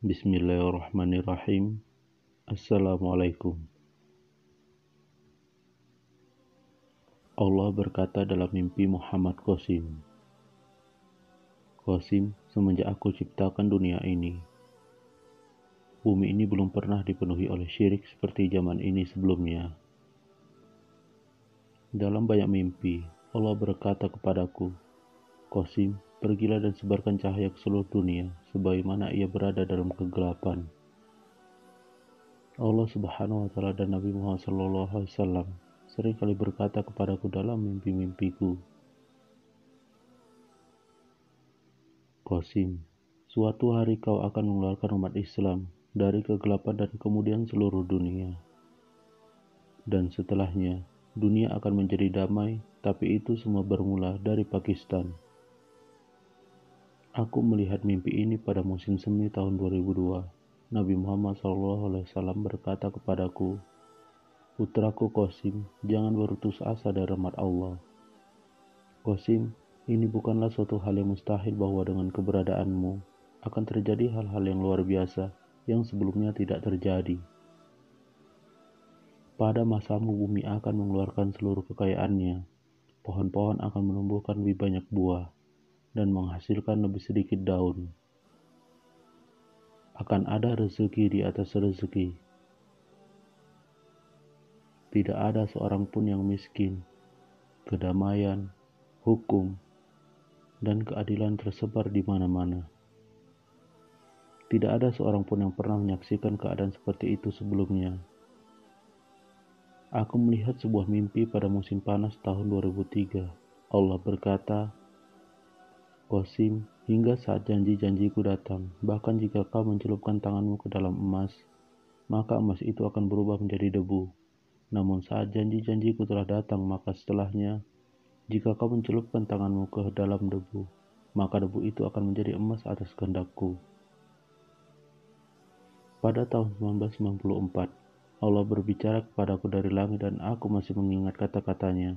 Bismillahirrahmanirrahim. Assalamualaikum. Allah berkata dalam mimpi Muhammad Qasim, "Qasim, semenjak aku ciptakan dunia ini, bumi ini belum pernah dipenuhi oleh syirik seperti zaman ini sebelumnya." Dalam banyak mimpi, Allah berkata kepadaku, "Qasim, pergilah dan sebarkan cahaya ke seluruh dunia, sebagaimana ia berada dalam kegelapan." Allah Subhanahu wa Ta'ala dan Nabi Muhammad SAW seringkali berkata kepadaku dalam mimpi-mimpiku, "Qasim, suatu hari kau akan mengeluarkan umat Islam dari kegelapan dan kemudian seluruh dunia. Dan setelahnya, dunia akan menjadi damai, tapi itu semua bermula dari Pakistan." Aku melihat mimpi ini pada musim semi tahun 2002. Nabi Muhammad SAW berkata kepadaku, "Putraku Qasim, jangan berputus asa dari rahmat Allah. Qasim, ini bukanlah suatu hal yang mustahil bahwa dengan keberadaanmu akan terjadi hal-hal yang luar biasa yang sebelumnya tidak terjadi. Pada masamu bumi akan mengeluarkan seluruh kekayaannya, pohon-pohon akan menumbuhkan lebih banyak buah, dan menghasilkan lebih sedikit daun. Akan ada rezeki di atas rezeki. Tidak ada seorang pun yang miskin. Kedamaian, hukum, dan keadilan tersebar di mana-mana. Tidak ada seorang pun yang pernah menyaksikan keadaan seperti itu sebelumnya." Aku melihat sebuah mimpi pada musim panas tahun 2003. Allah berkata, "Qasim, hingga saat janji-janjiku datang, bahkan jika kau mencelupkan tanganmu ke dalam emas, maka emas itu akan berubah menjadi debu. Namun saat janji-janjiku telah datang, maka setelahnya, jika kau mencelupkan tanganmu ke dalam debu, maka debu itu akan menjadi emas atas kehendakku." Pada tahun 1994, Allah berbicara kepadaku dari langit dan aku masih mengingat kata-katanya,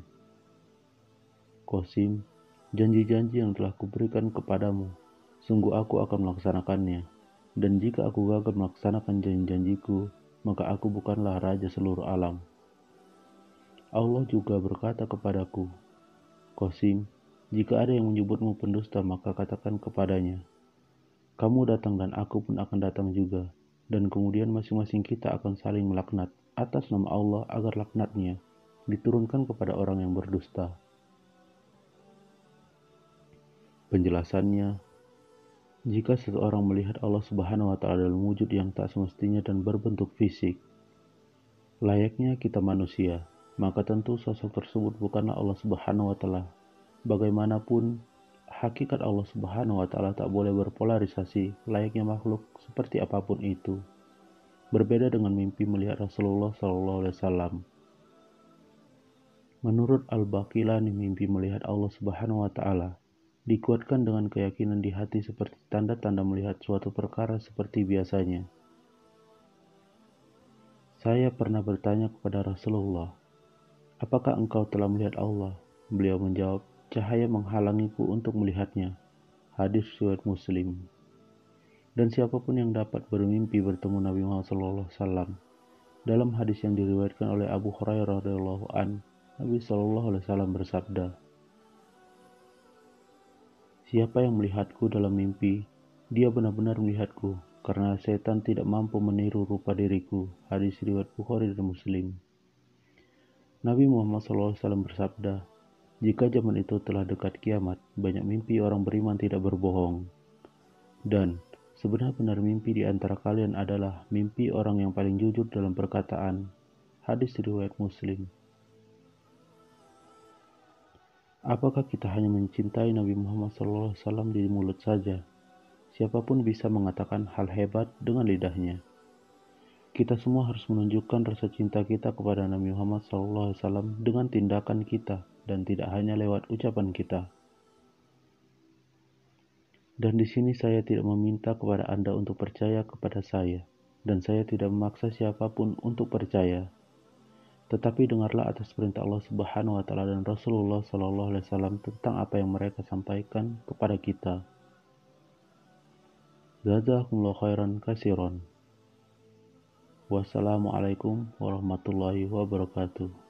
"Qasim, janji-janji yang telah kuberikan kepadamu, sungguh aku akan melaksanakannya. Dan jika aku gagal melaksanakan janji-janjiku, maka aku bukanlah raja seluruh alam." Allah juga berkata kepadaku, "Qasim, jika ada yang menyebutmu pendusta, maka katakan kepadanya, kamu datang dan aku pun akan datang juga. Dan kemudian masing-masing kita akan saling melaknat atas nama Allah agar laknatnya diturunkan kepada orang yang berdusta." Penjelasannya, jika seseorang melihat Allah Subhanahu wa Ta'ala dalam wujud yang tak semestinya dan berbentuk fisik, layaknya kita manusia, maka tentu sosok tersebut bukanlah Allah Subhanahu wa Ta'ala. Bagaimanapun, hakikat Allah Subhanahu wa Ta'ala tak boleh berpolarisasi layaknya makhluk seperti apapun itu. Berbeda dengan mimpi melihat Rasulullah SAW. Menurut Al-Baqilani, mimpi melihat Allah Subhanahu wa Ta'ala dikuatkan dengan keyakinan di hati seperti tanda-tanda melihat suatu perkara seperti biasanya. Saya pernah bertanya kepada Rasulullah, "Apakah engkau telah melihat Allah?" Beliau menjawab, "Cahaya menghalangiku untuk melihatnya." Hadis riwayat Muslim. Dan siapapun yang dapat bermimpi bertemu Nabi Muhammad SAW, dalam hadis yang diriwayatkan oleh Abu Hurairah radhiyallahu an, Nabi SAW bersabda, "Siapa yang melihatku dalam mimpi, dia benar-benar melihatku, karena setan tidak mampu meniru rupa diriku." Hadis riwayat Bukhari dan Muslim. Nabi Muhammad SAW bersabda, "Jika zaman itu telah dekat kiamat, banyak mimpi orang beriman tidak berbohong. Dan sebenar-benar mimpi di antara kalian adalah mimpi orang yang paling jujur dalam perkataan." Hadis riwayat Muslim. Apakah kita hanya mencintai Nabi Muhammad SAW di mulut saja? Siapapun bisa mengatakan hal hebat dengan lidahnya, Kita semua harus menunjukkan rasa cinta kita kepada Nabi Muhammad SAW dengan tindakan kita dan tidak hanya lewat ucapan kita. Dan di sini saya tidak meminta kepada Anda untuk percaya kepada saya, dan saya tidak memaksa siapapun untuk percaya. Tetapi dengarlah atas perintah Allah Subhanahu wa taala dan Rasulullah sallallahu alaihi wasallam tentang apa yang mereka sampaikan kepada kita. Jazakumullahu khairan katsiran. Wassalamualaikum warahmatullahi wabarakatuh.